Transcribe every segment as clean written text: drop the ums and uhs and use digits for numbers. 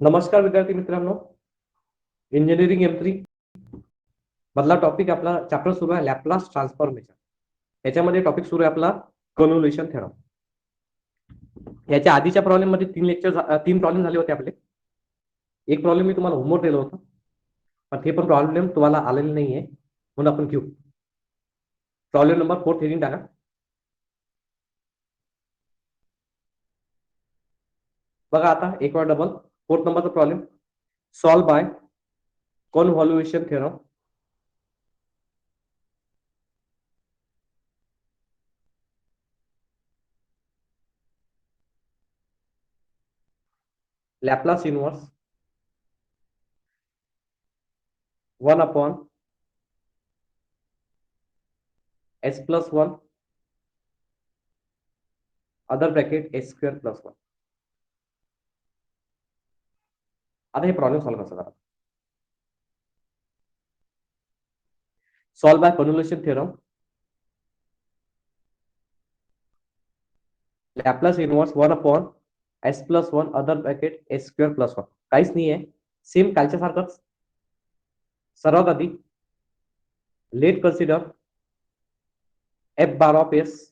नमस्कार विद्यार्थी मित्रांनो. इंजिनिअरिंग M3 मधला टॉपिक आपला चॅप्टर सुरू आहे लॅपलास ट्रान्सफॉर्मेशन. याच्यामध्ये टॉपिक सुरू आहे आपला कन्व्होल्युशन थेरम. याच्या आधीच्या प्रॉब्लेम मध्ये तीन प्रॉब्लेम झाले होते आपले. एक प्रॉब्लेम मी तुम्हाला होमवर्क दिलं होतं, पण ते पण प्रॉब्लेम तुम्हाला आलेले नाहीये, म्हणून आपण घेऊ. प्रॉब्लेम नंबर 4 हेडिंग टाका. बघा आता एक वेळा डबल 4 नंबरचा problem solve by convolution theorem. Laplace inverse 1 upon s plus 1 other bracket s square plus 1. आता हे प्रॉब्लेम सॉल्व्ह कसं करा. Solve by convolution theorem. Laplace inverse 1 upon s plus 1 other bracket s square plus 1. काहीच नाही आहे, same कालच्या सारखंच. सर्वात आधी let consider f bar of s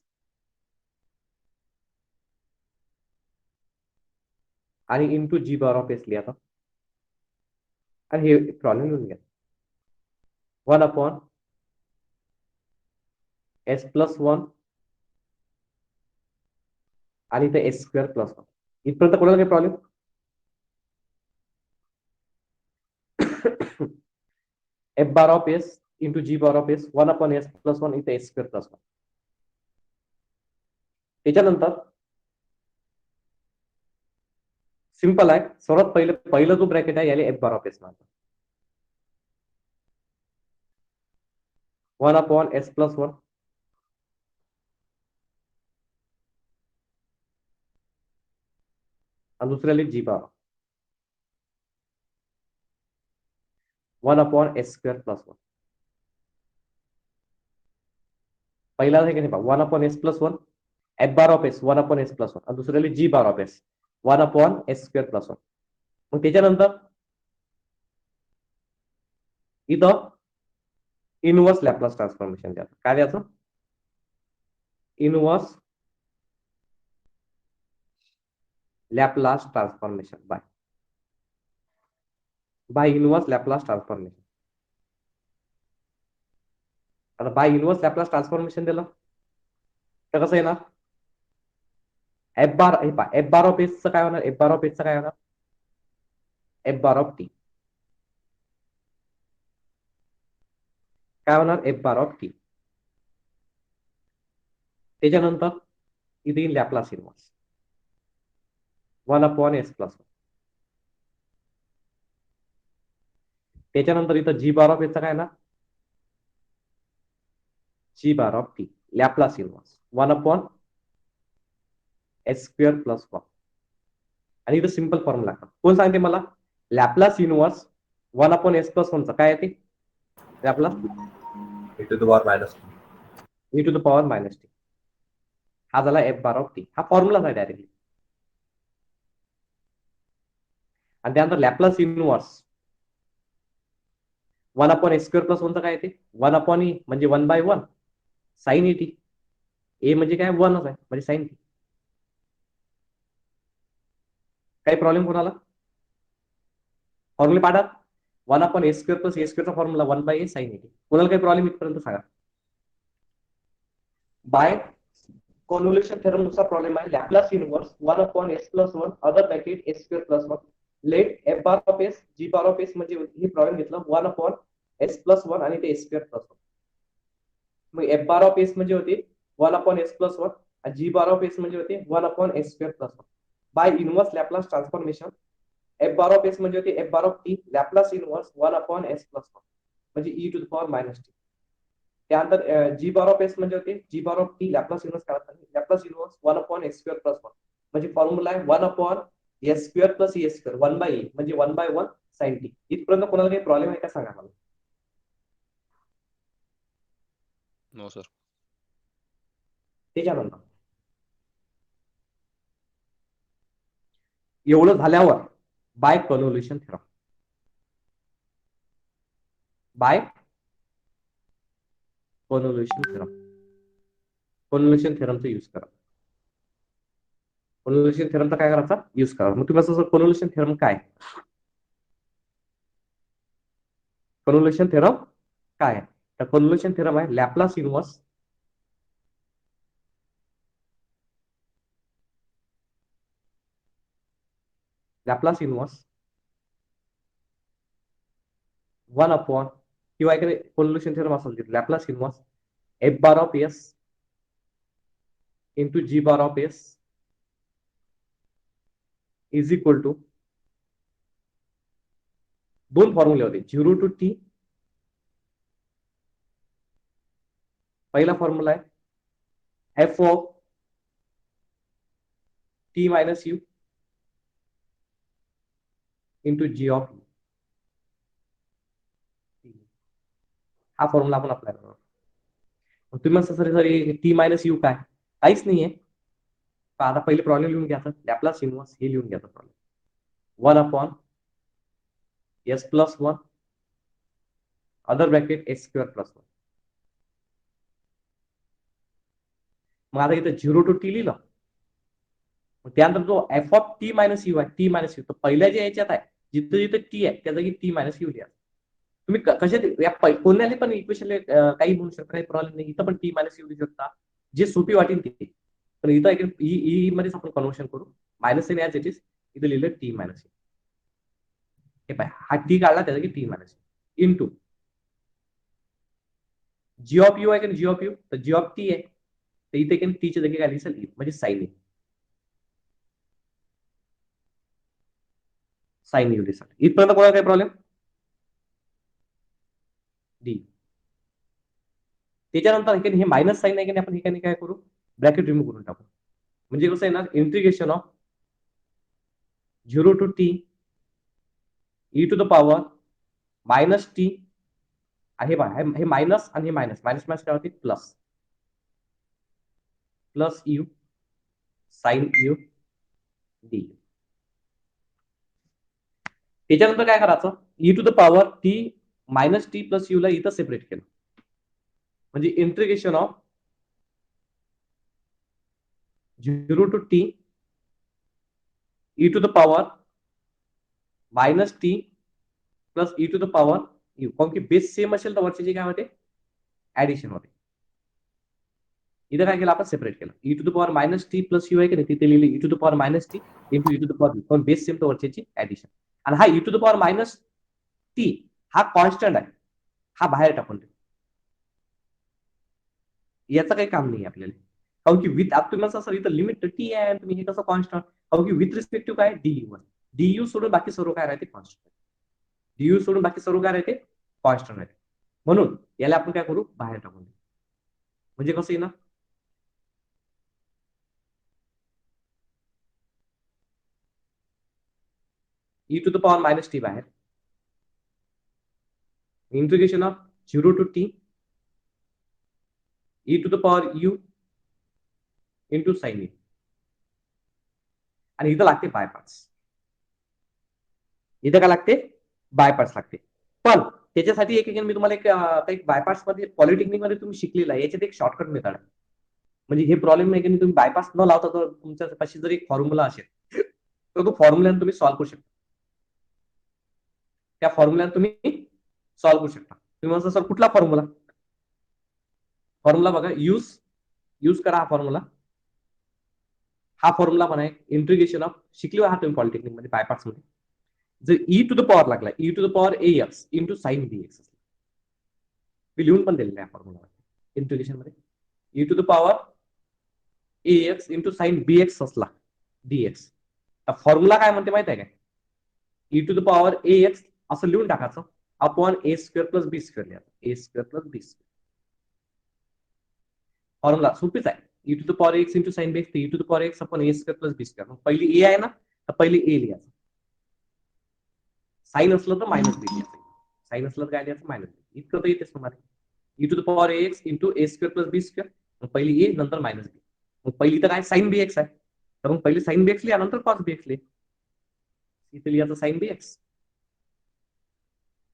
आणि into g bar of s लिहा. आणि हे प्रॉब्लेम लिहून घ्या. 1 अपॉन s प्लस 1 आणि ते s स्क्वेअर प्लस 1. इथपर्यंत कोणाला काही problem? f bar of s into g bar of s 1 upon s plus 1 इथे s स्क्वेअर प्लस 1. त्याच्यानंतर सिंपल आहे. सर्वात पहिलं जो ब्रॅकेट आहे याला f बार ऑफ s म्हणतात. 1 अपॉन s प्लस 1 आणि दुसऱ्याला g बार 1 अपॉन s स्क्वेअर प्लस 1. पहिला आहे की नाही पहा 1 upon s plus 1 f bar of s 1 upon s plus 1 आणि दुसऱ्याला g bar of s 1 upon s square plus 1. मग त्याच्यानंतर इथं इनवर्स लॅपलास ट्रान्सफॉर्मेशन द्या. काय द्यायचं? Inverse Laplace transformation by inverse Laplace transformation. आता बाय इनवर्स लॅपलास ट्रान्सफॉर्मेशन दिलं तर कसं येणार? एफ बार ऑफ एस चं काय होणार? एफ बार ऑफ एस चं काय होणार? F bar of T. काय होणार? F bar of T. त्याच्यानंतर इथे येईल Laplace inverse 1 upon S plus 1. त्याच्यानंतर इथं जी बार ऑफ एसचा काय ना? जी bar of T Laplace inverse 1 upon S square plus 1. आणि इथं सिंपल फॉर्म्युला कोण सांगते मला? Laplace inverse 1 upon S plus 1 चा काय येते? Laplace e to the power minus t. e to the power minus t. हा झाला एफ बार ऑफ टी. हा फॉर्म्युला आहे डायरेक्टली. आणि त्यानंतर Laplace inverse 1 upon S square plus 1 चा काय येते? 1 अपॉन ई म्हणजे 1 बाय 1 साइन टी. ए म्हणजे काय? 1च आहे म्हणजे साइन टी. काही प्रॉब्लेम कोणाला? फॉर्म्युला पाडा 1 upon S square plus a स्क्वेअरचा formula 1 by a sine t. कोणाला काही प्रॉब्लेम इथपर्यंत सांगा. बाय कन्व्होल्युशन थेरम नुसार प्रॉब्लेम आहे Laplace inverse 1 upon S plus 1 other bracket s square plus 1 let f bar of s g bar of s म्हणजे ही problem घेतलं 1 अपॉन एस प्लस 1 आणि ते एस स्क्वेअर प्लस 1. मग एफ बार ऑफ एस म्हणजे होते 1 upon S plus 1 आणि g bar of s म्हणजे होते 1 upon S square plus 1. By inverse Laplace transformation f bar of s म्हणजे होते f bar of T Laplace inverse 1 upon S plus 1 म्हणजे e to the power minus t. त्यानंतर g bar of s म्हणजे होते g bar of T Laplace inverse काढतात. Laplace inverse 1 upon S square plus 1 म्हणजे formula आहे 1 upon S square plus s square 1 by ए म्हणजे 1 bye 1 sign T. इथपर्यंत कोणाला काही प्रॉब्लेम आहे का सांगा मला. No sir. त्याच्यानंतर एवढं झाल्यावर by convolution theorem. By convolution theorem. Convolution थेरमचा यूज करा. कॉन्व्होल्यूशन थेरमचा काय करायचा यूज करा. मग तुम्ही असं कॉन्व्होल्यूशन थेरम काय, कॉन्व्होल्यूशन थेरम काय आहे? तर कॉन्व्होल्यूशन थेरम आहे लॅपलास इन्व्हर्स वन अपॉन किंवा एखादे कॉन्व्होल्यूशन थेरम असेल Laplace inverse f bar of s into g bar of s is equal to दोन फॉर्म्युले होते 0 टू टी. पहिला फॉर्म्युला आहे f of t minus u into g of u. हा formula आपण अप्लाय करणार. तुम्ही असं सरी टी मायनस यू काय काहीच नाहीये. आता पहिले प्रॉब्लेम लिहून घ्यायचा लॅपलास इन्व्हर्स हे लिहून घ्यायचा problem 1 upon S plus 1 other bracket s square plus 1. मग आता इथं 0 टू टी लिहिलं. त्यानंतर जो F of t minus u आहे टी मायनस यू तर पहिल्या जे याच्यात आहे जिथं जिथं टी आहे त्या जागी टी मायनस यू लिहा. तुम्ही कशा कोणाला पण इक्वेशन काही म्हणू शकता, काही प्रॉब्लेम नाही. इथं पण टी मायनस यू लिहू शकता जे सोपी वाटेल ते. पण इथं ई मध्येच आपण कन्व्हर्शन करू. Minus n as it is इथं लिहिलं टी मायनस यू. हे पाय हा टी काढला त्या जागी T minus u into g of you आहे का जी ऑफ यू तर जी ऑफ टी आहे तर इथे टीच्या जागी काय लिहिल म्हणजे साइन ए. साइन यू दिसत इथपर्यंत कोणाला काय प्रॉब्लेम डी. त्याच्यानंतर हे मायनस साइन आहे की आपण हे काय करू ब्रॅकेट रिमूव्ह करून टाकू. म्हणजे कसं आहे ना integration of 0 to T E to the power minus t हे मायनस आणि हे मायनस मायनस मायनस काय होते plus plus u sine u d. त्याच्यानंतर काय करायचं e to the power t minus t plus u ला इथं सेपरेट केलं म्हणजे integration of 0 to T E to the power minus t plus e to the power u. कारण की base same असेल तर वरचे जे काय होते ऍडिशन होते. इथं काय केलं आपण सेपरेट केलं e to the power minus t plus u आहे की नाही तिथे लिहिली e to the power minus t into e to the power u. पण बेस सेम तर वरची ऍडिशन. आणि हा e to the power minus t हा कॉन्स्टंट आहे हा बाहेर टाकून दे. याचं काही काम नाही आपल्याला कारण की विथ तुम्ही असं इथं लिमिट टी आहे तुम्ही हे कसं कॉन्स्टंट कारण की विथ रिस्पेक्टिव्ह काय डीयू डीयू सोडून बाकी सर्व काय राहते कॉन्स्टंट. डीयू सोडून बाकी सर्व काय राहते कॉन्स्टंट राहते. म्हणून याला आपण काय करू बाहेर टाकून देऊ. म्हणजे कसं आहे ना E to the power minus T बाहेर integration of 0 to T E to the power U into sine A. आणि इथं लागते बायपास. इथं काय लागते बायपास लागते. पण त्याच्यासाठी एक मी तुम्हाला एक बायपास मध्ये पॉलिटेक्निक मध्ये तुम्ही शिकलेला आहे याच्यात एक शॉर्टकट मेथड आहे. म्हणजे हे प्रॉब्लेम नाही की तुम्ही बायपास न लावता तर तुमच्या पाशी जर एक फॉर्म्युला असेल तर तो फॉर्म्युला तुम्ही सॉल्व्ह करू शकता. त्या फॉर्म्युला तुम्ही सॉल्व्ह करू शकता. तुम्ही म्हणता सर कुठला फॉर्म्युला फॉर्म्युला बघा यूज करा हा फॉर्म्युला पण आहे इंटिग्रेशन ऑफ शिकले आहात तुम्ही पॉलिटेक्निक मध्ये बायपास मध्ये. जर ई टू द पॉवर लागला E to the power A x into sine B x मी लिहून पण दिलेला आहे फॉर्म्युला इंटिग्रेशन मध्ये E to the power A x into sine B X असला डीएक्स. फॉर्म्युला काय म्हणते माहिती आहे काय E to the power A X असं लिहून टाकायचं अपॉन ए स्क्वेअर प्लस बी स्क्वेअर लिहायचं A square plus B square. Formula सोपीच आहे E to the power x into sine B x e to the power x upon A square plus B square. पहिली a आहे ना तर पहिली ए लिहायचं. Sign असलं तर मायनस बी लिहायचं. साइन असलं तर काय लिहायचं मायनस बी. इतकं तर येतेच तुम्हाला e to the power A x into a square plus B square. पहिली ए नंतर मायनस बी. मग पहिली तर काय साइन बी एक्स आहे तर मग पहिली साइन बी एक्स लिहा नंतर कॉस बी एक्स लिहा. इथे लिहायचं साईन बी एक्स.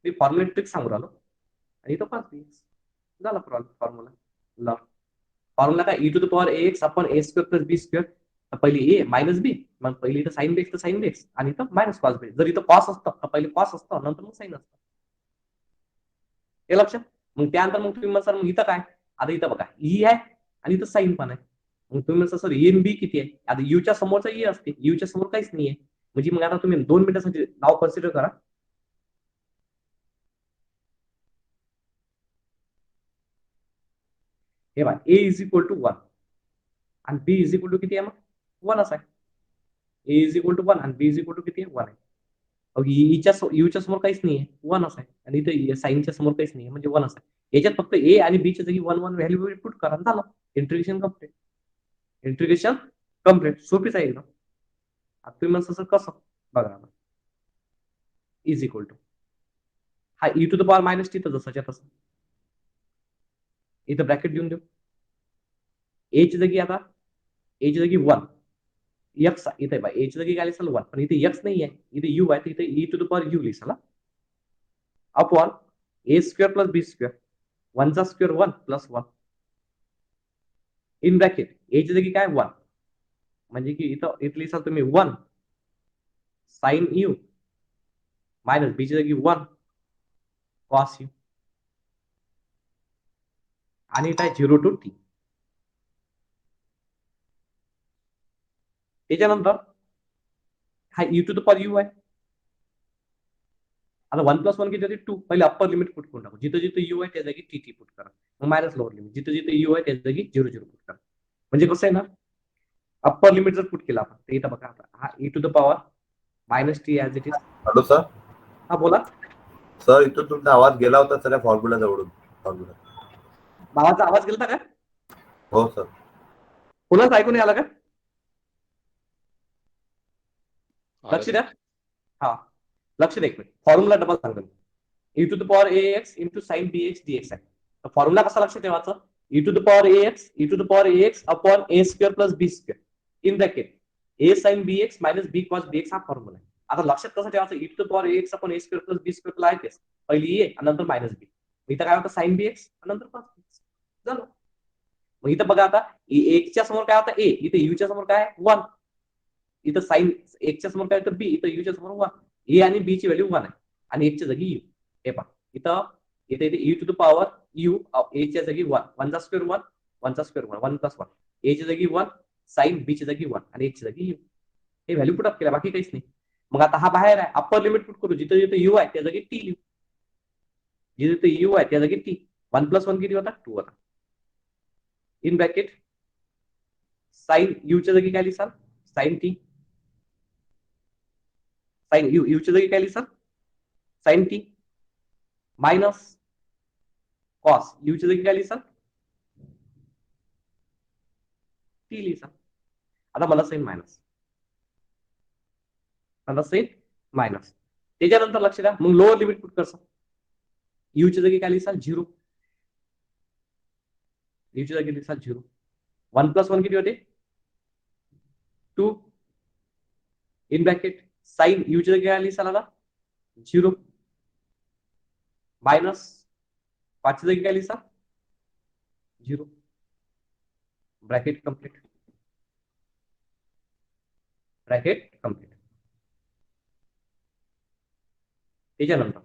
मी फॉर्म्युला ट्रिक सांगू राहिलो आणि इथं कॉस बी एक्स झाला फॉर्म्युला. फॉर्म्युला काय, E to the power A x upon A square plus B square. पहिली ए मायनस बी, मग पहिली इथं साईन बी एक्स तर साईन बी एक्स आणि इथं मायनस कॉस बी. जर इथं कॉस असतं तर पहिले कॉस असतं, नंतर मग साईन असतं. हे लक्षात. मग त्यानंतर मग तुम्ही म्हणा सर मग इथं काय, आता इथं बघा ई आहे आणि इथं साईन पण आहे. मग तुम्ही म्हणता सर ए बी किती आहे, आता यूच्या समोरचा ई असते, यूच्या समोर काहीच नाहीये. म्हणजे मग आता तुम्ही 2 मिनिटासाठी नाव कन्सिडर करा. हे बघा ए इज इक्वल टू 1 आणि बी इज इक्वल टू किती आहे, मग 1 आहे. ए इज इक्वल टू 1 आणि बी इज इक्वल टू किती आहे, 1 आहे. यूच्या समोर काहीच नाहीये, 1 आहे. आणि इथे साईनच्या समोर काहीच नाहीये म्हणजे 1 आहे. याच्यात फक्त ए आणि बी च्या जागी 1 व्हॅल्यू पुट करा, झालं इंटिग्रेशन कम्प्लीट. इंटिग्रेशन कम्प्लीट, सोपीच आहे एकदम. आता तुम्ही म्हणता सर कसं, बघा इज इक्वल टू हा e to the power minus t, तर जसंच्या तसं इथं ब्रॅकेट देऊन देऊ. ए ची जागी आता ए ची जागी 1 एक्स इथे बा, ए ची जागी काय लिहिसाल 1, पण इथे एक्स नाही आहे, इथे यू आहे, तर इथे E to the power U लिहिसाल अपॉन ए स्क्वेअर प्लस बी स्क्वेअर, 1 चा square 1 plus 1 in bracket A ची जागी काय 1, म्हणजे की इथं लिहिसाल तुम्ही 1 साइन यू मायनस बी ची जागी 1 कॉस यू आणि काय 0 टू टी. त्याच्यानंतर हा e to the power u आहे. आता 1 प्लस 1 किती होते 2, पहिले अप्पर लिमिट पुट करून टाकू. जिथं जिथं यू आहे त्या जागी टी पुट करा, मग मायनस लोअर लिमिट, जिथं जिथं यू आहे त्या जागी 0 0 पुट करा. म्हणजे कसं आहे ना, अप्पर लिमिट जर पुट केला आपण तर इथं बघा आता हा e to the power minus t as it is. Hello sir. हा बोला सर, इथून तुमचा आवाज गेला होता सर फॉर्म्युला जवळून. फॉर्म्युला भावाचा आवाज गेला का, हो सर. पुन्हा ऐकून आला का, लक्ष द्या. हा लक्ष द्या एक मिनिट, फॉर्म्युला डबल सांगतो. E to the power A x into sine B x d x आहे. तर फॉर्म्युला कसा लक्षात ठेवायचा, e to the power A x, e to the power A x upon A square plus B square in bracket a sine B x minus b cos b x हा formula आहे. आता लक्षात कसं ठेवायचं, e to the power A x upon A square plus B square आहे तेच, पहिली ए आणि नंतर मायनस बी. इथं काय होतं साइन बी एक्स नंतर कॉस बी एक्स झालं. मग इथं बघा आता एक्सच्या समोर काय होतं ए, इथे यूच्या समोर काय 1, इथं साइन एक्सच्या समोर काय होतं बी, इथं यूच्या समोर 1, ए आणि बी ची व्हॅल्यू 1 आहे आणि एकच्या जागी यू. हे पहा इथं इथे E to the power U A च्या जागी 1, 1 चा स्क्वेअर 1, 1 चा स्क्वेअर 1 प्लस 1, ए च्या जागी 1 साइन बी च्या जागी 1 आणि एकच्या जागी यू. हे व्हॅल्यू पुट अप केल्या, बाकी काहीच नाही. मग आता हा बाहेर आहे, अप्पर लिमिट पुट करू, जिथे जिथे यू आहे त्या जागी टी लिहू, जिथे यू आहे त्या जागी टी. 1 प्लस 1 किती होता 2 होता. इन ब्रॅकेट साइन यू च्या जागी काय लिहिसाल साइन टी, साइन यू च्या जागी काय लिहिसाल sine t minus cos u च्या जागी काय लिहिसाल टी लिहिसाल. आता मला साइन मायनस, मला साइन मायनस. त्याच्यानंतर लक्ष द्या, मग लोअर लिमिट पुट करसा, यू च्या जागी काय लिहिसाल 0, यू च्या जागी लिहिसाल 0. 1 प्लस 1 किती होते 2 इन ब्रॅकेट साइन यू च्या जागी काय लिहिसाल आता 0 मायनस 5 च्या जागी काय लिहिसाल 0 ब्रॅकेट कम्प्लीट, ब्रॅकेट कम्प्लीट. त्याच्यानंतर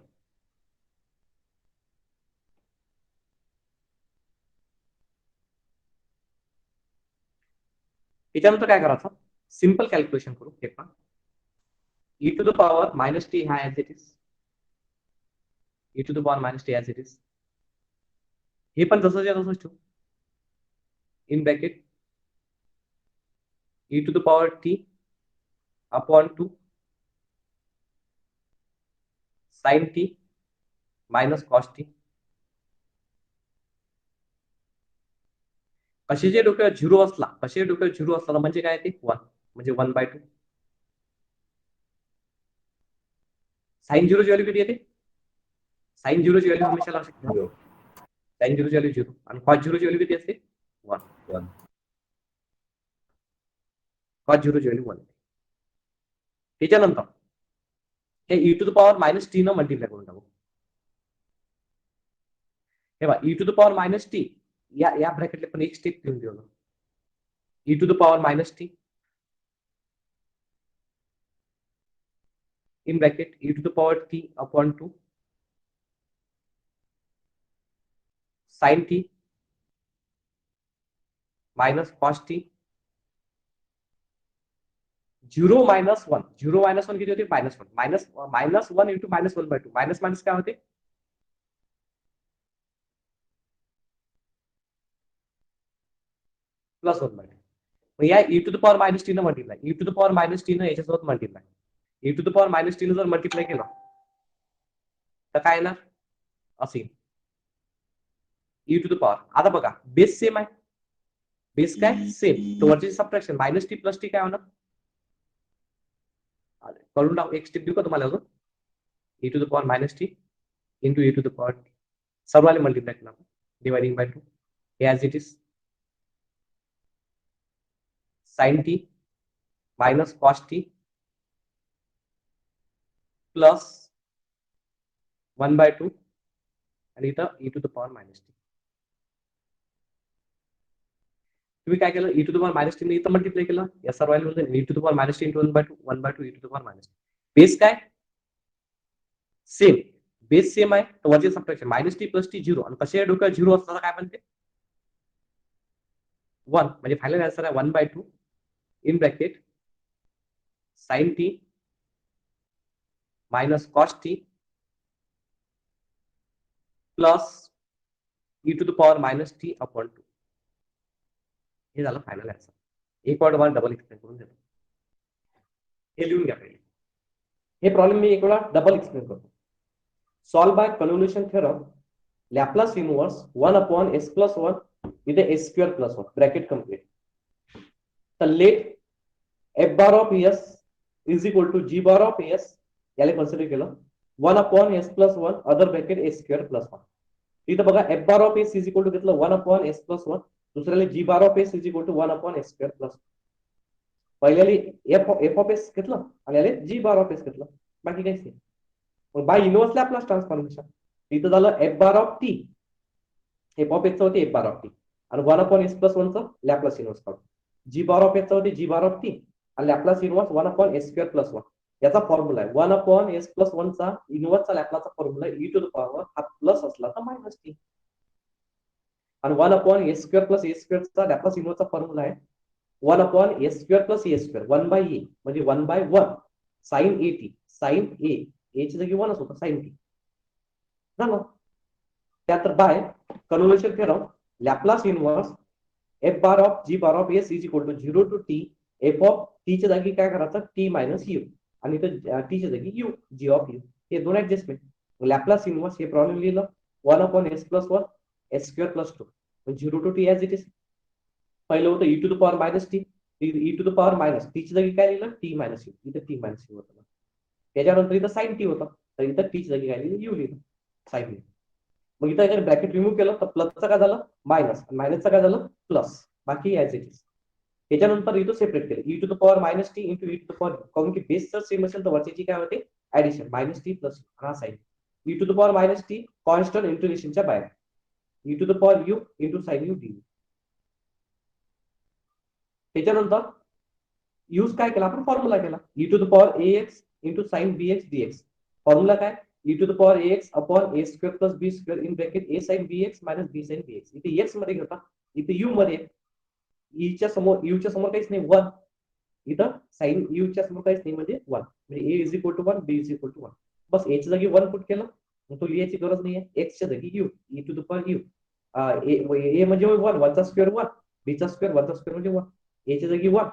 त्याच्यानंतर काय करायचं, सिंपल कॅल्क्युलेशन करू. हे पहा e to the power minus t हा as it is, e to the power minus t as it is. हे पण जसंच्या तसंच ठेवू in bracket e to the power t upon 2 sine t minus cos t. कशाच्या डोक्यावर 0 असला, कशाच्या डोक्यावर 0 असला म्हणजे काय ते 1, म्हणजे 1/2. साइन 0 ची व्हॅल्यू किती येते, साइन 0 ची व्हॅल्यू हमेशा लक्षात ठेवा, साइन 0 ची व्हॅल्यू 0 आणि कॉस 0 ची व्हॅल्यू किती असते 1, कॉस 0 ची व्हॅल्यू 1. त्याच्यानंतर हे e to the power minus t न मल्टिप्लाय करून टाकू. हे बघा e to the power minus t या ब्रॅकेटला पण एक स्टेप घेऊन घेऊ. E to the power minus t in bracket e to the power t upon 2 sin t minus cos t 0 minus 1 0 minus 1 किती होते minus 1 minus 1 into minus 1 by 2 minus minus काय होते प्लस 1 by 2. मग या e to the power minus t न multiply e to the power minus t न याच्यासोबत multiply e to the power minus t न जर मल्टिप्लाय केलं तर काय येणार असे e to the power. आता बघा बेस सेम आहे बेस काय सेम तर वरची subtraction minus t plus t काय होणार करून टाकू एक स्टेप देऊ का तुम्हाला अजून e to the power minus t into e to the power t सर्वाले मल्टिप्लाय केला dividing by 2 as it is sin t minus cos t plus 1 by 2 आणि इथं e to the power minus t. तुम्ही काय केलं e to the power minus t ने इथं multiply केलं या सर्वांना e to the power minus t into 1 by 2 e to the power minus t. Base काय सेम बेस सेम आहे तर वरचे subtraction minus t plus T 0 आणि कसे डोक्यात 0 असताना काय बनते 1 म्हणजे फायनल आन्सर आहे 1 by 2 in bracket sin t minus cos t plus e to the power minus t upon 2. हे झालं फायनल आन्सर. एक वेळा तुम्हाला डबल एक्सप्लेन करून देतो हे लिहून घ्या पहिले हे प्रॉब्लेम मी एक वेळा डबल एक्सप्लेन करतो. Solve by convolution theorem Laplace inverse 1 upon s plus 1 with a s square plus 1 bracket complete. तर late f bar of s is equal to g bar of s याला consider केलं 1 upon s plus 1 other bracket s square plus 1. इथं बघा f bar of s is equal to घेतलं 1 upon s plus 1 दुसऱ्याला g bar of s is equal to 1 upon s square plus 1. पहिल्याला f of s घेतलं आणि याला g bar of s घेतलं बाकी काहीच नाही. मग बाय इनवर्स लॅप्लास ट्रान्सफॉर्मेशन इथं झालं f bar of t f of s चं होते f bar of t आणि 1 upon s plus 1 चं लॅप्लास इनवर्स काढू. g bar of s चं होते g bar of t आणि Laplace inverse 1 upon s square plus 1 याचा फॉर्म्युला आहे 1 upon s plus 1 चा इनवर्सचा लॅप्लासचा formula e to the power हा प्लस असला तर मायनस t आणि 1 upon s square plus a square चा लॅप्लास इनवर्सचा फॉर्म्युला आहे 1 upon s square plus a square 1 by a म्हणजे 1 by 1 sin at sin a a ची जागी 1 च होता sin t झालं. त्यानंतर by convolution theorem Laplace inverse f bar of g bar of s is equal to 0 to t f of t च्या जागी काय करायचं t minus u आणि इथं t च्या जागी u g of u हे दोन ऍडजस्टमेंट. लॅप्लास इनवर्स हे प्रॉब्लेम लिहिलं 1 upon s plus 1 s square plus 2 0 to t as it is. पहिलं होतं e to the power minus t e to the power minus t च्या जागी काय लिहिलं t minus u इथं t minus u होतं. त्याच्यानंतर इथं sin t होतं तर इथं t च्या जागी काय लिहिलं u लिहिलं sin u. मग इथं जर ब्रॅकेट रिमूव्ह केलं तर प्लसचं काय झालं मायनस मायनसचं काय झालं प्लस बाकी ऍज इट इज. त्याच्यानंतर इथं सेपरेट केलं e to the power minus t into e to the power कारण की बेस जर सेम असेल तर वरची काय होते ऍडिशन मायनस टी प्लस हा sine e to the power minus t constant इंटिग्रेशनच्या बाहेर e to the power u into sin u du. त्याच्यानंतर यूज काय केला आपण फॉर्म्युला केला e to the power ax into sin bx dx. Formula काय e to the power ax upon a square plus b square in bracket a sin bx minus b sin bx. इथे x मध्ये घेता इथे u मध्ये e च्या समोर u च्या समोर काहीच नाही 1 इथं sin u च्या समोर काहीच नाही म्हणजे 1 म्हणजे a is equal to 1 b is equal to 1 bus a च्या जागी 1 पुट केलं मग तो लिहायची गरज नाहीये x च्या जागी u e to the power u a म्हणजे 1 1 चा स्क्वेअर 1 b चा स्क्वेअर 1 चा स्क्वेअर म्हणजे 1 a च्या जागी 1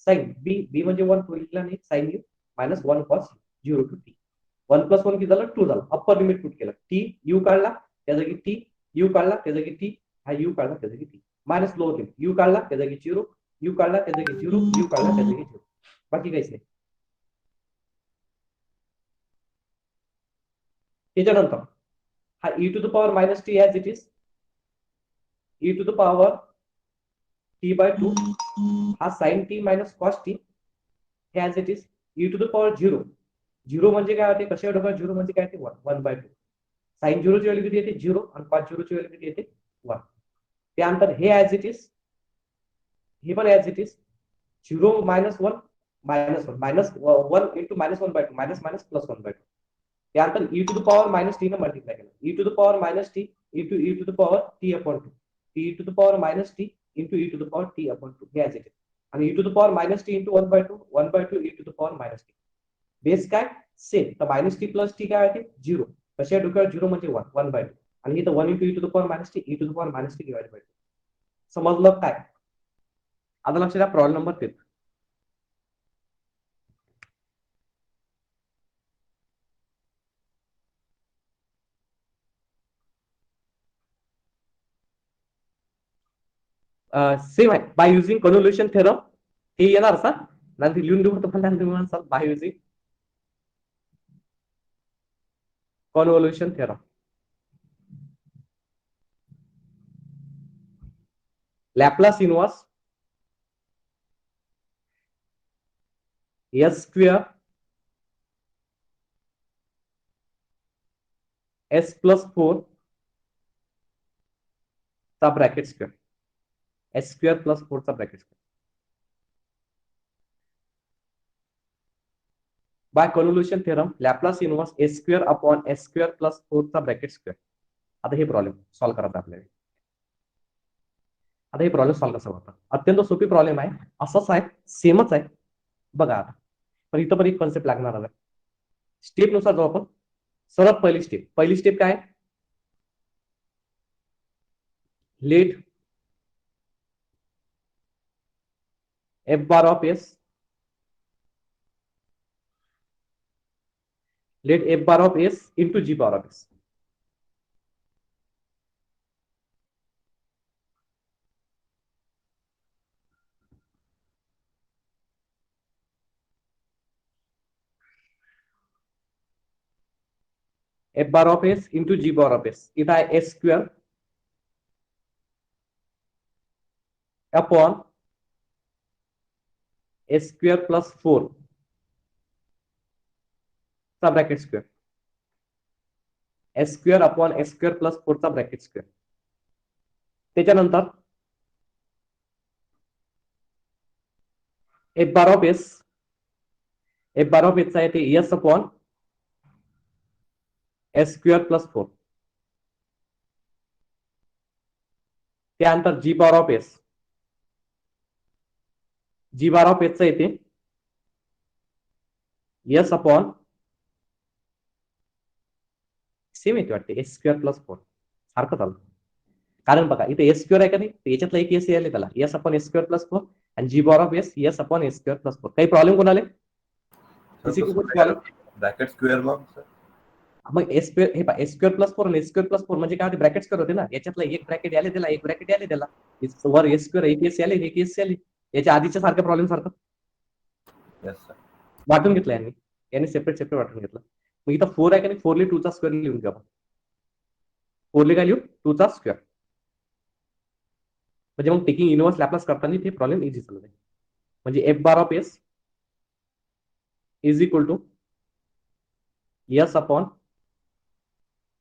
sin b म्हणजे 1 तो लिहिला नाही sin u minus 1 cos 0 to t 1 plus 1 किती झालं 2 झालं अप्पर लिमिट पुट केलं t u काढला त्या जागी t u काढला त्या जागी t हा u काढला त्या जागी t minus lower limit u काढला त्या जागी 0 u काढला त्या जागी 0 u काढला त्या जागी 0 बाकी काहीच नाही. त्याच्यानंतर हा e to the power minus t as it is e to the power t by 2 हा sin t minus cos t as it is e to the power 0 zero म्हणजे काय होते, कशा डोक्यात झिरो म्हणजे काय ते 1/2. साइन झिरोची व्हॅल्यू किती येते 0 आणि कॉस झिरोची व्हॅल्यू किती येते 1. त्यानंतर हे ऍज इट इज, हे पण as it is 0 -1 -1 -1 into -1/2 minus minus plus 1/2. त्यानंतर e to the power minus t ने मल्टिप्लाय केलं, e to the power minus t into e to the power t upon 2, t to the power minus t into e to the power t upon 2 हे as it is. आणि e to the power minus t into 1/2 1/2 E to the power minus t. Base काय same, तर minus t plus t काय होते 0. कशा डोक्यावर 0 म्हणजे 1/2 आणि इथं 1 into e to the power minus t E to the power minus t divide by 2. समजलं काय? आता लक्ष द्या प्रॉब्लेम नंबर 3. सेम आहे, बाय युझिंग कन्व्होल्युशन थेरम. हे येणार सर, नंतर लिहून देऊ तुम्हाला, तुम्ही sir by using convolution theorem. Laplace inverse s square s plus 4 चा bracket square, s square plus 4 चा bracket square by convolution theorem Laplace inverse s square upon S square plus 4 चा ब्रॅकेट स्क्वेअर. आता हे problem solve करायचा आपल्याला. आता हे problem solve कसं होतं, अत्यंत सोपी प्रॉब्लेम आहे, असंच आहे, सेमच आहे. बघा आता, पण इथं पण एक कॉन्सेप्ट लागणार आहे. स्टेप नुसार जाऊ आपण. सर्वात पहिली स्टेप काय, let f bar of s, let f bar of s into g bar of s. F bar of s into g bar of s, इथं आहे s square upon S square plus 4 चा bracket square, s square upon S square plus 4 चा bracket square. त्याच्यानंतर f bar of s, f bar of एसचा येते s upon S square plus 4. त्यानंतर g bar of s, g bar of एसचा येते s upon same येते वाटते S square plus 4 सारखं चालतं. कारण बघा इथे एस स्क्वेअर आहे का नाही, याच्यातला एक एस यायला त्याला s upon S square plus 4 आणि g bar of s s upon S square plus 4. काही प्रॉब्लेम कोणाला किसी को कुछ प्रॉब्लेम? ब्रॅकेट स्क्वेअर मग सर, मग एस स्क्वेअर, हे एस स्क्वेअर प्लस 4 आणि एस स्क्वेअर प्लस 4 म्हणजे काय होते, ब्रॅकेट स्क्वेअर होते ना. याच्यातला एक ब्रॅकेट यायला त्याला, एक ब्रॅकेट यायला त्याला, वर एस स्क्वेअर एक एस याले एक एस याले. याच्या आधीच्या सारख्या प्रॉब्लेम सारखं येस सर. वाटून घेतलं यांनी, यांनी सेपरेट सेपरेट वाटून घेतलं. मग इथं 4 आहे का नाही, 4 ले 2 चा स्क्वेअर लिहून घ्या. 4 ले काय लिहू 2 चा स्क्वेअर, म्हणजे मग टेकिंग इनवर्स लॅपलास करताना ते प्रॉब्लेम इझी चालू आहे. म्हणजे f bar of s is equal to s upon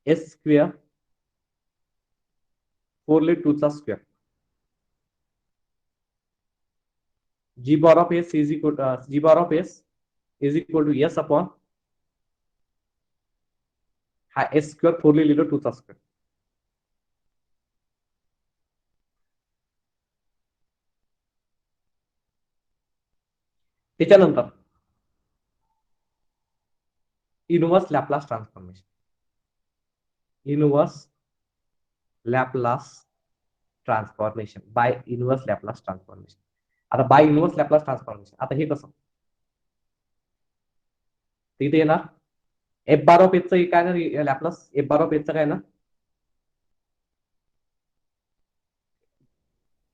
S square 4 ले 2 चा square, g bar of s is equal g bar of s is equal to s upon हा s square 4 ले लिहिलं 2 चा square. त्याच्यानंतर inverse Laplace transformation, inverse Laplace transformation by inverse Laplace transformation. आता by inverse Laplace transformation, आता हे कसं तिथे येणार, एफ बार ऑफ एचचं काय ना लॅपलास, एफ बार ऑफ एचचं काय ना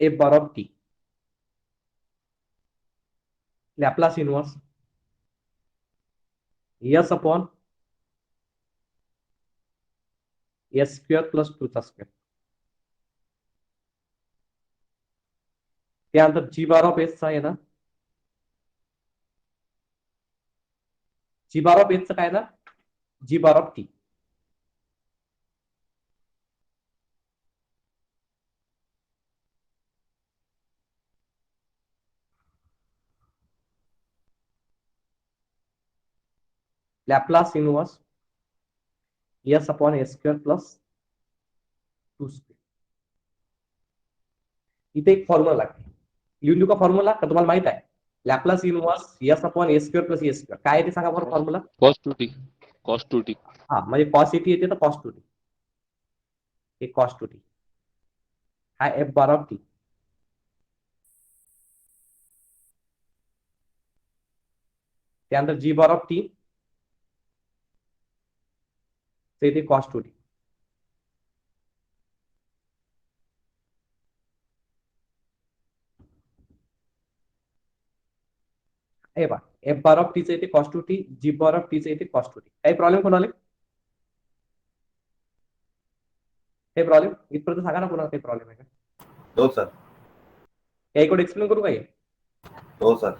F bar of T, Laplace inverse s upon S square plus 2 चा स्क्वेअर. त्यानंतर जी बार ऑफ एसचा आहे ना जी बार ऑफ एचचं काय ना जी bar of T. Laplace inverse s upon A square plus 2 square. इथे एक फॉर्म्युला लागते. लिहून देऊ का फॉर्म्युला का तुम्हाला माहित आहे? लॅपलास इनवर्स एस अपॉन ए स्क्वेअर प्लस ए स्क्वेअर काय आहे ते सांगा बरं formula. Cos two T. Cos two T. हा म्हणजे कॉस एटी येते तर कॉस टू टी. हे कॉस टू टी हा एफ बार ऑफ टी. त्यानंतर जी बार ऑफ टी तर इथे कॉस टू टी. हे बा एफ बार ऑफ टीचं इथे cos two t, g bar of टीचं इथे कॉस टू टी. काही प्रॉब्लेम कोणाला? काही प्रॉब्लेम इथपर्यंत सांगा ना कोणाला काही प्रॉब्लेम आहे का? हो सर. या इकडे एक्सप्लेन करू काय? हो सर.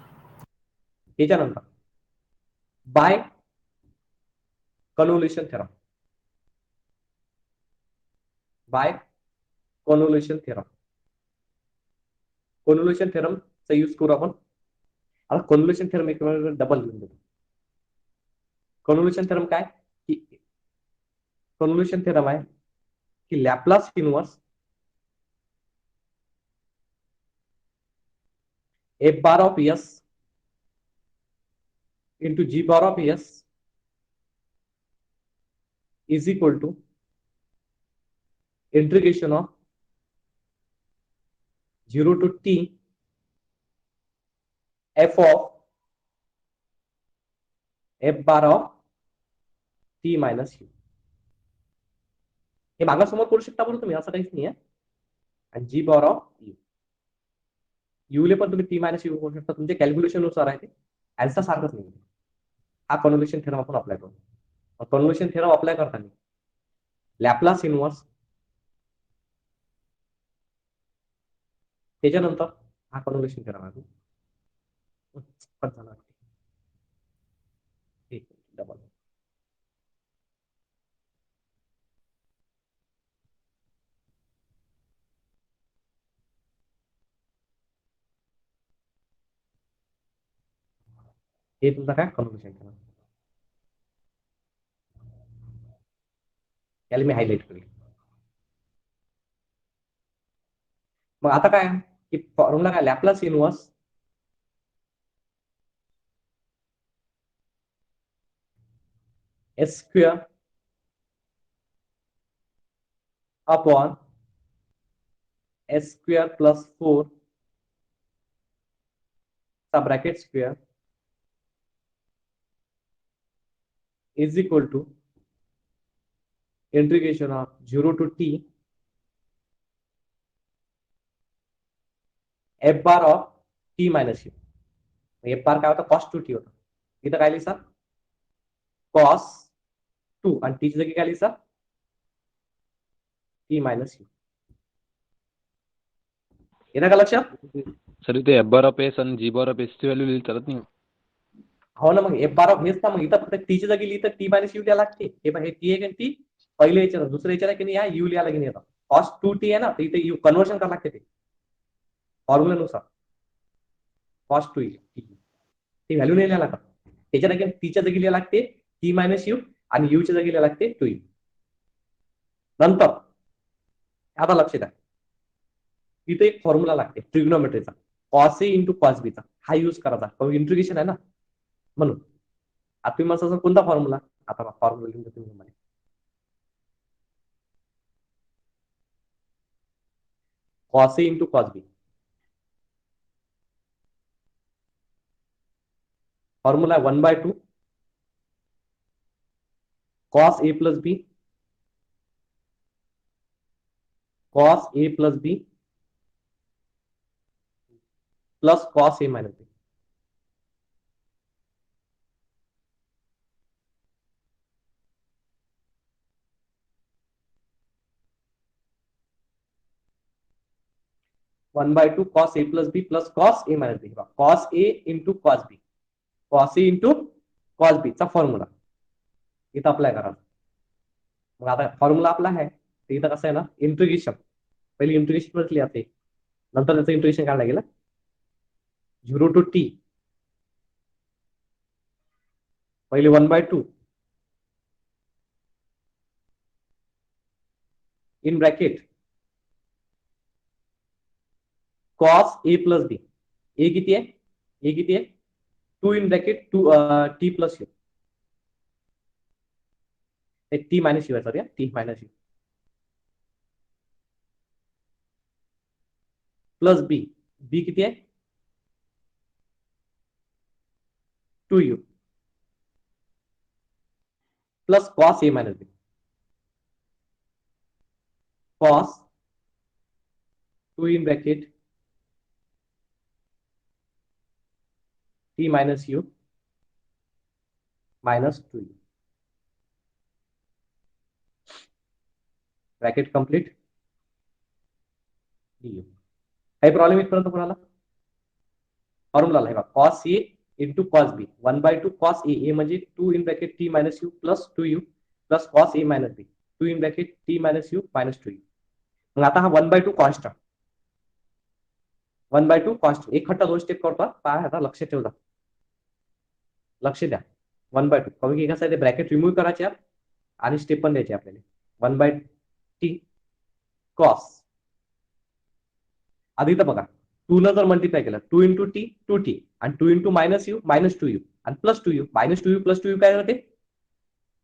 त्याच्यानंतर by convolution theorem. By convolution theorem. Convolution थेरमचा यूज करू आपण. आता कन्व्होल्युशन थेरम एक डबल लिहून देतो. कन्व्होल्युशन थेरम काय की कन्व्होल्युशन थेरम आहे की Laplace inverse f bar of s into g bar of s is equal to integration of 0 to t f of f bar of t minus u. हे मागासमोर करू शकता बरं तुम्ही, असं काहीच नाही आहे. आणि g bar of you Yule पण तुम्ही टी मायनस यू करू शकता. तुमच्या कॅल्क्युलेशन नुसार आहे ते. आन्सर सारखंच नाही. हा कन्व्होल्युशन थेरम आपण अप्लाय करू. कन्व्होल्युशन थेरम अप्लाय करताना लॅपलास इनवर्स त्याच्यानंतर हा कन्व्होल्युशन थेरम आहे. डबल हे तुमचा काय कन्व्होल्युशन थेरम. याला मी हायलाइट करेल. मग आता काय की फॉर्म्युला काय Laplace inverse s square upon S square plus 4 चा bracket square is equal to integration of 0 to t f bar of t minus u. F bar काय होता कॉस टू टी होता. इथं काय लिहिसा कॉस टू आणि टीची जागी काय लिहिसा टी मायनस यू. येतं का लक्षात? सर इथे एफ बार ऑफ एस आणि जी बार ऑफ एस ची व्हॅल्यू लिहिली चालत नाही. हो ना, मग एफ बार ऑफ हेच ना. मग इथं फक्त टीची जागी लिहितं टी मायनस यू द्या लागते. हे टी आहे टी पहिले याच्यात दुसऱ्या याच्यात की नाही या यू लिहायला की नाही येतं. कॉस टू टी आहे ना तर इथे यू कन्वर्शन करावं लागते ते फॉर्म्युलानुसार. कॉस टू ती व्हॅल्यू नाही लिहायला लागत. त्याच्या जागी टीच्या जागी लिहायला लागते टी मायनस यू आणि यूच्या जागी लिहायला लागते टू यू. नंतर आता लक्ष द्या इथे एक फॉर्म्युला लागते ट्रिग्नोमेट्रीचा कॉस ए इंटू कॉस बीचा. हा यूज करायचा इंटिग्रेशन आहे ना म्हणून. आता तुम्ही मग कोणता फॉर्म्युला आता फॉर्म्युला लिहून देतो तुम्हाला. Cos a into cos b. Formula 1/2 cos a plus b cos a plus b plus cos a minus b. One by two cos a plus b plus cos a minus b. Cos a into cos b. Cos a into cos b चा formula इथं apply करा. मग आता formula आपला आहे तर इथं कसं आहे ना, इंटिग्रेशन पहिले इंटिग्रेशन वर लिहायचे, नंतर त्याचं इंटिग्रेशन काढलं गेलं 0 to t, पहिले 1/2 in bracket cos a plus b. A किती आहे? ए किती आहे? 2 in bracket 2 t plus u, t minus u आहे, sorry t minus u plus b. B किती आहे? 2u plus cos a minus b. Cos 2 in bracket t minus u minus 2u. Bracket complete du. काही problem इथपर्यंत कोणाला? Formula आहे बघा, cos a into cos b 1/2 cos a. ए म्हणजे 2 in bracket t minus u plus 2u plus cos a minus b 2 in bracket t minus u minus 2u. मग आता हा 1/2 constant, 1/2 constant एक खट्टा 2 स्टेप करतो. काय आता लक्ष ठेवता, लक्ष द्या. 1/2 कारण की कसं आहे, ते ब्रॅकेट रिमूव्ह करायचे आणि स्टेप पण द्यायचे आपल्याला. 1/t कॉस, आधी तर बघा 2 न जर मल्टिप्लाय केलं 2 इंटू टी 2t आणि 2 into minus u minus 2u आणि plus 2u minus 2u plus 2u काय होते?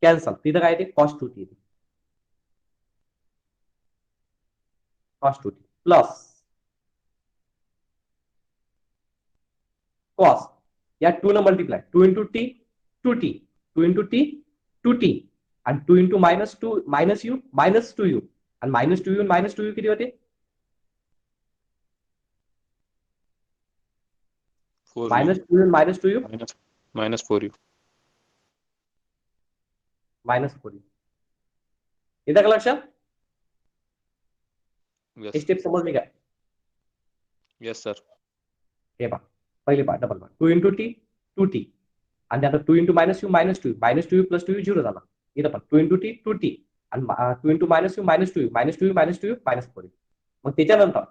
कॅन्सल. तिथं काय येते? कॉस 2t येते. कॉस 2t प्लस कॉस या 2 न multiply 2 into T 2t 2 into T 2t आणि 2 into minus 2 minus u minus 2u आणि मायनस 2u मायनस 2u किती होते? Minus 2u minus 2u minus 4u. Minus 4u. येतं का लक्षात? येस स्टेप समजली का? Yes sir. हे पहा, पहिले पहा डबल पहा 2 इंटू टी 2t आणि आता 2 into minus u minus 2u minus 2u plus 2u 0 झाला. इथं पण 2 इंटू टी 2t आणि 2 into minus u minus 2u minus 2u minus 2u minus 4u. मग त्याच्यानंतर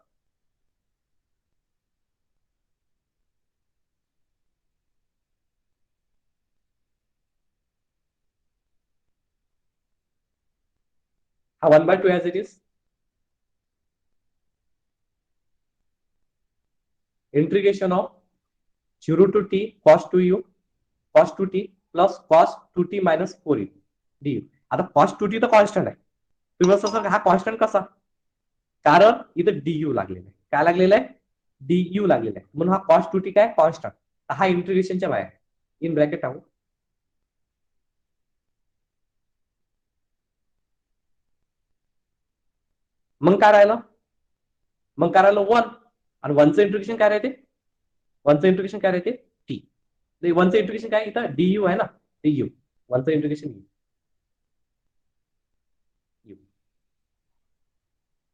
हा 1/2 as it is integration of 0 to t cos 2u cos 2t plus cos 2t minus 4u du. आता cos 2t तर constant आहे. तुम्ही असं हा constant कसा? कारण इथं du लागलेलं आहे. काय लागलेलं आहे? du लागलेलं आहे. म्हणून हा cos 2t काय कॉन्स्टंट. हा इंटिग्रेशनच्या बाहेर इन ब्रॅकेट टाकू. मग काय राहिलं? मग काय राहिलं? 1 आणि 1चं इंटिग्रेशन काय राहते? 1चं इंटिग्रेशन काय राहते? t. 1चं इंटिग्रेशन काय इथं du आहे ना, du 1चं इंटिग्रेशन u.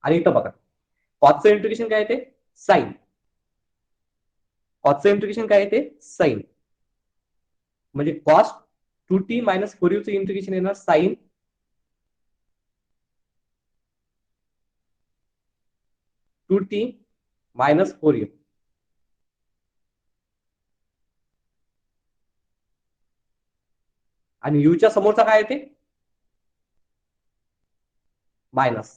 आणि इथं बघा कॉसचं इंटिग्रेशन काय येते? साइन. कॉसचं इंटिग्रेशन काय येते? साइन. म्हणजे कॉस 2t मायनस 4u चं इंटिग्रेशन येणार साइन 2t मायनस 4u. आणि यूच्या समोरचा काय येते? मायनस.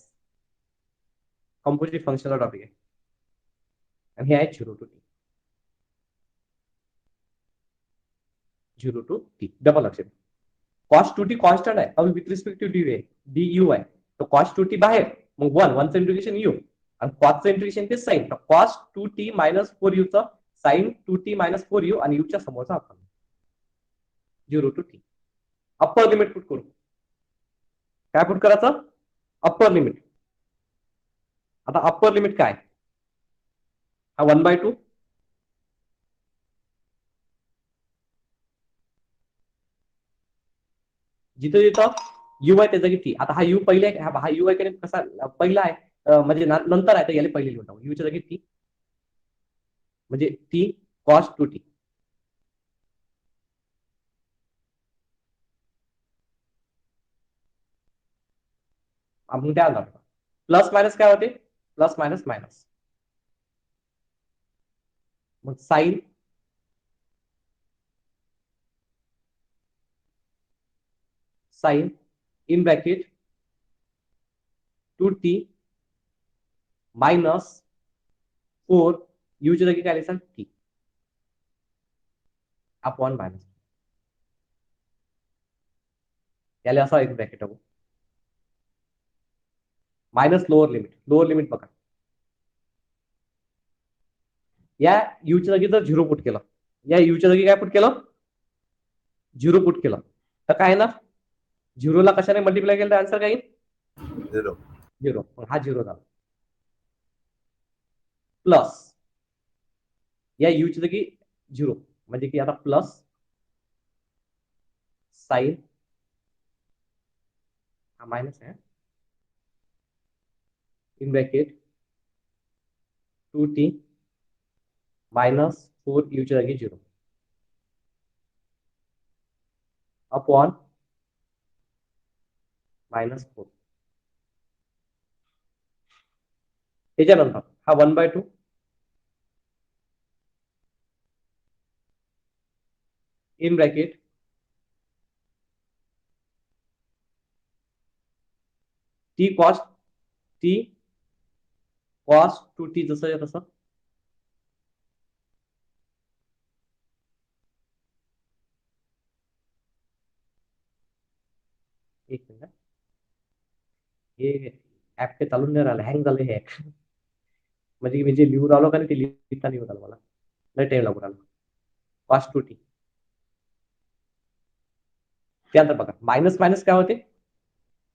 कंपोजिट फंक्शनचा टॉपिक आहे आणि हे आहे 0 to t. 0 to t double लक्ष द्या. कॉस 2t कॉन्स्टंट आहे अभी विथ रिस्पेक्ट टू डी आहे, du आहे. तो कॉस 2t बाहेर, मग 1चं इंटिग्रेशन u आणि कॉसचं इंटिग्रेशन ते साइन. तर कॉस 2t मायनस 4u चं साइन 2t मायनस 4u आणि यूच्या समोरचा आपण 0 to t. Upper limit put करू. काय पुट करायचं? Upper limit. आता अप्पर लिमिट काय? हा 1/2 जिथं जिथं यू आहे त्या जागी टी. आता हा यू पहिले हा यू आहे की कसा पहिला आहे म्हणजे नंतर आहे तर याला पहिले लिहून टाकू. यूच्या जागी टी म्हणजे टी कॉस 2t आपण त्या प्लस मायनस काय होते, प्लस मायनस मायनस, मग sine sine in bracket 2t minus 4 u च्या जागी काय लिहायचं t अपॉन मायनस, याला असा एक ब्रॅकेट टाकू, मायनस लोअर लिमिट बघा, या u च्या जागी जर 0 पुट केलं, या u च्या जागी काय पुट केलं, 0 पुट केलं, तर काय ना 0 ला कशाने मल्टिप्लाय केलं तर आन्सर काय येईल 0, हा 0 झाला, प्लस या u ची जागी 0 म्हणजे की आता प्लस साइन, हा मायनस आहे, in bracket 2t minus 4 u च्या जागी 0 अपॉन मायनस 4, त्याच्यानंतर हा 1/2 in bracket t cos 2t जसं आहे तसं, एक मिनिट, हे ऍप ते चालून नाही राहिलं, हँग झालं हे ऍप, म्हणजे मी जे लिहून राहिलो का नाही ते लिहिता नाही होत आलं मला, लय टाइम लागू राहिला, cos 2t, त्यानंतर बघा मायनस मायनस काय होते,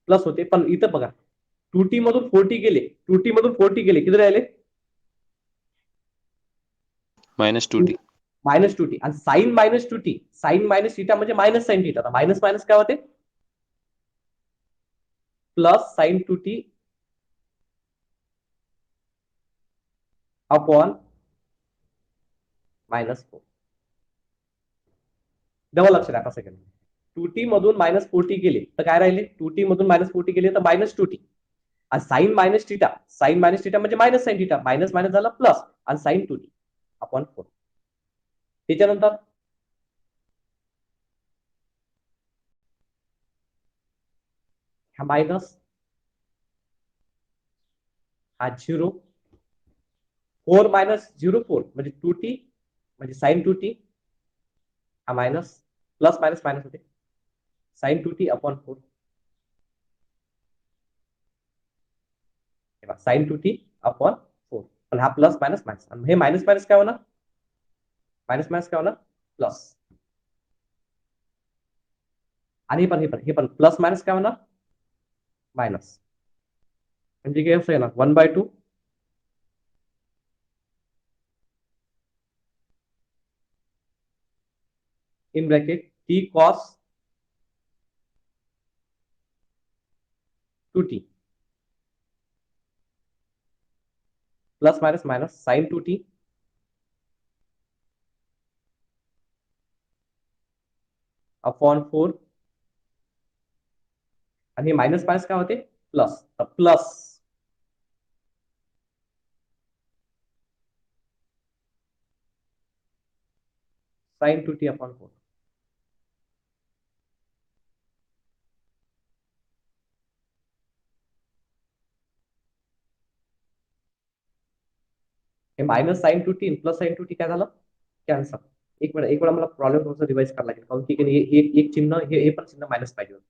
प्लस होते, पण इथं बघा 2t मधून 4t गेले, 2t मधून 4t गेले, किती राहिले -2t. मायनस 2t, आणि sine minus 2t, sine minus theta म्हणजे minus sine theta, minus minus काय होते plus sine 2t upon minus 4, double लक्ष द्या कसं केलं, 2t मधून मायनस 4t गेले तर काय राहिले, 2t मधून मायनस 4t गेले तर मायनस 2t, आणि साइन मायनस थिटा म्हणजे minus sine theta, minus minus झाला प्लस, आणि साइन 2t अपॉन 4, त्याच्यानंतर हा मायनस, हा 0, 4 मायनस 0 4 म्हणजे 2t म्हणजे साइन 2t, हा मायनस, प्लस मायनस मायनस होते, sine 2t upon 4, sine 2t upon 4, पण हा प्लस मायनस मायनस, आणि हे मायनस मायनस काय होणार, मायनस मायनस काय होणार प्लस, आणि हे पण प्लस मायनस काय होणार मायनस, म्हणजे काय असं येणार 1/2 in bracket t cos 2t plus minus minus sine 2t upon 4, आणि मायनस मायनस काय होते plus, plus sine 2t upon 4, हे minus sine 2t plus sine 2t काय झालं कॅन्सल, एक वेळा मला प्रॉब्लेम थोडंसं रिवाइज करायला लागेल, कारण की एक चिन्ह हे पण चिन्ह मायनस पाहिजे होतं,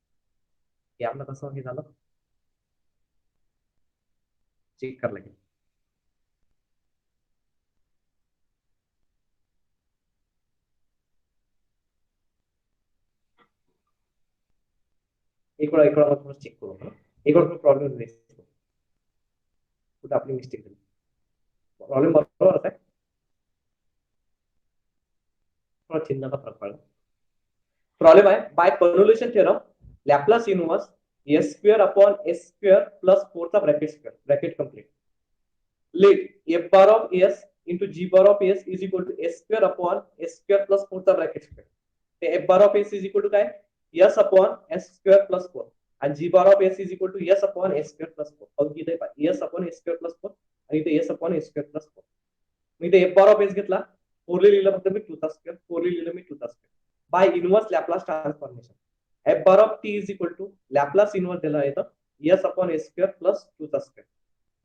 हे आपलं कसं हे झालं चेक करायला लागेल, एक वेळा थोडं चेक करू, एक वेळा प्रॉब्लेम कुठे आपली मिस्टेक झाली, प्रॉब्लेम बरोबर आहे, थोडा चिन्हाचा फरक पडला, प्रॉब्लेम आहे by convolution theorem Laplace inverse s square upon S square plus 4 चा bracket complete, let f bar of s into g bar of s is equal to s square upon s square plus 4 चा bracket square, ते f bar of s is equal to काय s upon s square plus 4, आणि g bar of s is equal to s upon S square plus 4. इथे s upon S square plus 4 आणि इथे s upon S square plus 4. मी इथे f bar of S घेतला, 4 लिहिलं फक्त मी 2चा स्क्वेअर, 4 लिहिलं मी 2चा square by inverse Laplace transformation. F bar of t is equal to Laplace inverse दिलं येतं s upon S square plus 2चा square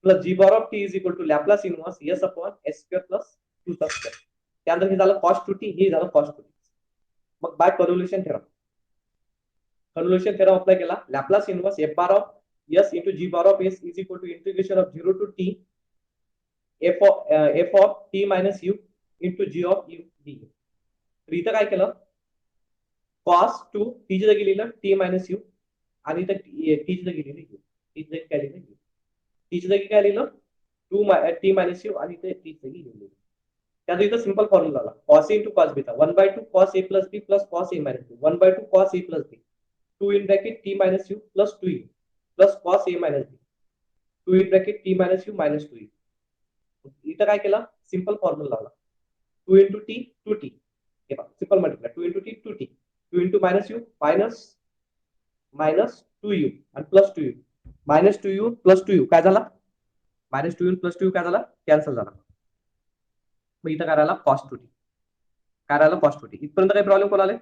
plus g bar of t is equal to Laplace inverse s upon S square plus 2चा square. त्यानंतर हे झालं cos two t, हे झालं cos two t. मग बाय कन्व्होल्युशन अप्लाय केला, Laplace inverse f bar of s into g bar of s is equal to integration of 0 to t f of t minus u into g of u d. तर इथं काय केलं, cos two टीची जागी लिहिलं T minus you आणि इथं टीची जागी लिहिली यू. टीची जागी काय लिहिलं, टीची जागी काय लिहिलं, टी मायनस यू आणि इथे टीची जागी लिहिली. त्यात इथं सिंपल फॉर्म्युला आला, cos a into cos beta 1/2 cos a plus b plus cos a minus b 1/2 cos a plus b 2 in bracket t minus u plus 2 plus cos a minus b 2 in bracket t minus u minus 2. इथं काय केलं, simple formula लावला 2 into T 2t. हे पहा simple multiply 2 into T 2t 2 into minus u minus 2u आणि plus 2u minus 2u plus 2u काय झाला, minus 2u plus 2u काय झाला, कॅन्सल झाला. मग इथं काय राहिला कॉस टू टी, काय राहिला कॉस टू टी. इथपर्यंत काही प्रॉब्लेम कोणाला,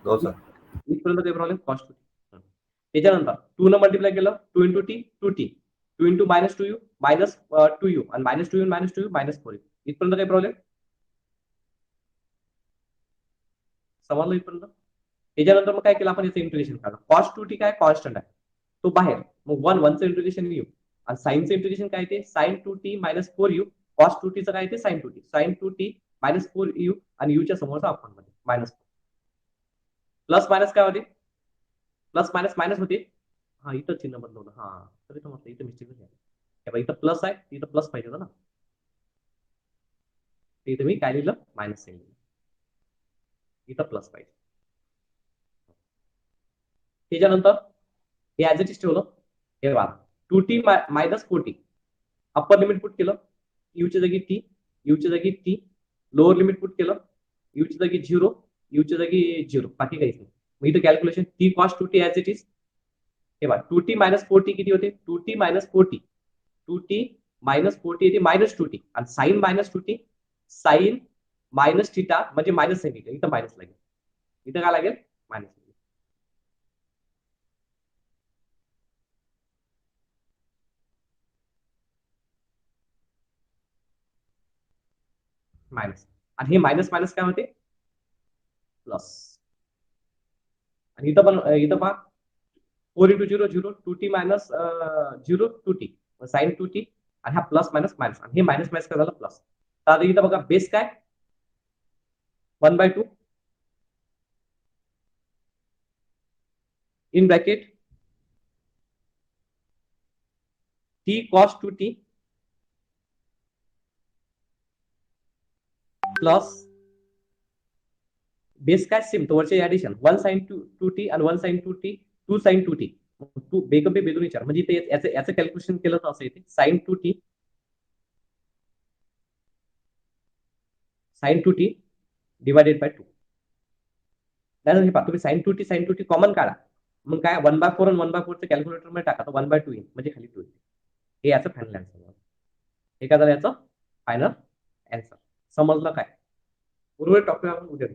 हो सर. इथपर्यंत काही प्रॉब्लेम कॉस टू टी. त्याच्यानंतर 2 न मल्टिप्लाय केलं 2 into T 2t 2 into minus 2u minus 2u आणि minus 2u minus 2u minus 4u. इथपर्यंत काही प्रॉब्लेम समजलं इथपर्यंत. त्याच्यानंतर मग काय केलं आपण, याचं इंटिग्रेशन काढलं. कॉस टू टी काय कॉन्स्टंट आहे तो बाहेर, मग 1चं इंटिग्रेशन येऊ आणि साईनचं इंटिग्रेशन काय ते sign 2t minus 4u. Cos 2tचं काय ते sign 2t sign 2t minus 4u आणि यूच्या समोरचा आपण मध्ये मायनस प्लस मायनस काय होते, प्लस मायनस मायनस होते. हा इथं चिन्ह बदलवलं, हा तर इथं म्हटलं इथं मिस्टेक झाली. इथं प्लस आहे, इथं प्लस पाहिजे होतं ना, इथं मी काय लिहिलं मायनस लिहिलं, इथं प्लस पाहिजे. त्याच्यानंतर हे ऍज इट इज ठेवलं. हे बघा 2t minus 4t upper limit put केलं, यूच्या जागी टी यूच्या जागी टी, लोअर लिमिट पुट केलं, यूच्या जागी 0 यूच्या जागी 0, बाकी काहीच नाही. मग इथं calculation T cos 2t as it is. हे बघा 2t मायनस 4t किती होते, 2t minus 4t 2t minus 4t येते मायनस 2t आणि sine minus 2t sine minus theta म्हणजे मायनस साइन थिटा. इथं मायनस लागेल, इथं काय लागेल मायनस मायनस. आणि हे मायनस मायनस काय होते प्लस. आणि इथं पहा 4 into 0 0 2t minus 0 2t sign 2t आणि हा प्लस मायनस मायनस आणि हे मायनस मायनस काय झालं प्लस. तर इथं बघा बेस काय 1/2 in bracket t cos 2t plus base काय सेम तो वरचे ऍडिशन 1 sin 2t आणि 1 sin 2t 2 sin 2t. तू बेकम पे बेदून विचार म्हणजे ते याचं कॅल्क्युलेशन केलं तर असं येते sin 2t sin 2t divided by 2. नाही हे पहा तुम्ही sin 2t कॉमन काढा, मग काय 1/4 आणि 1/4 कॅल्क्युलेटर मध्ये टाका तर 1/2 येईल म्हणजे खाली 2 येईल. हे याचं फायनल आन्सर. हे काय झालं याचं फायनल आन्सर. समजलं काय, उर्वरित टॉपिक आपण उद्या